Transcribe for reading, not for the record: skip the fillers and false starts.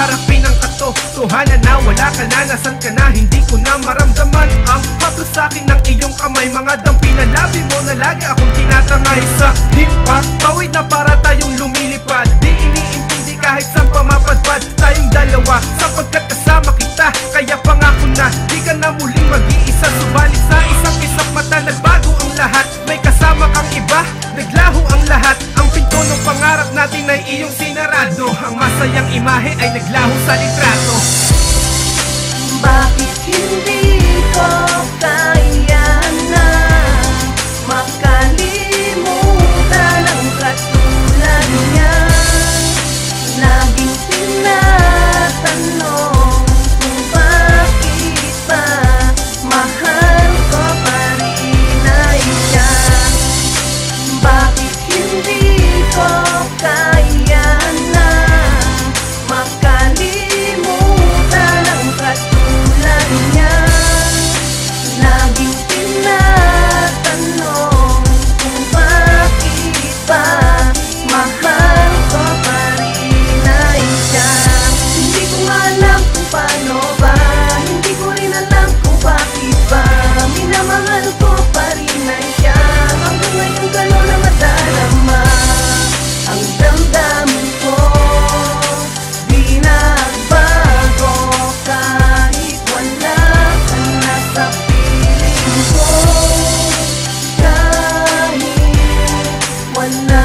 harapin ang katotohanan na wala ka na, nasan ka na, hindi ko na maramdaman ang haplos sa'kin ng iyong kamay. Mga dampi na labi mo na lagi akong tinatangay sa limpa. Pawid na para tayong lumilipad, di iniintindi kahit saan pa mapadpad tayong dalawa, sapagkat kasama kita. Kaya pangako na di ka na muling mag-iisa, subalit sa isang isang mata nagbago ang lahat. May kasama kang iba, naglaho ang lahat. Ang pinto ng pangarap natin ay iyong sinarado, ang masayang imahe ay naglaho sa litrato. Bakit hindi ko kaya na makalimutan ang katulad niya? Laging tinatanong kung bakit ba mahal ko pa rin ay siya. Bakit hindi ko kaya na makalimutan ang katulad niya? Laging tinatanong kung bakit ba mahal ko pa rin ay siya. Hindi ko alam kung paano ba, hindi ko rin alam kung bakit ba minamahal ko pa rin ay siya. Hanggang ngayon gano'n na madarama ang damdamin ko, di nagbago kahit wala ka na sa piling ko. Kahit wala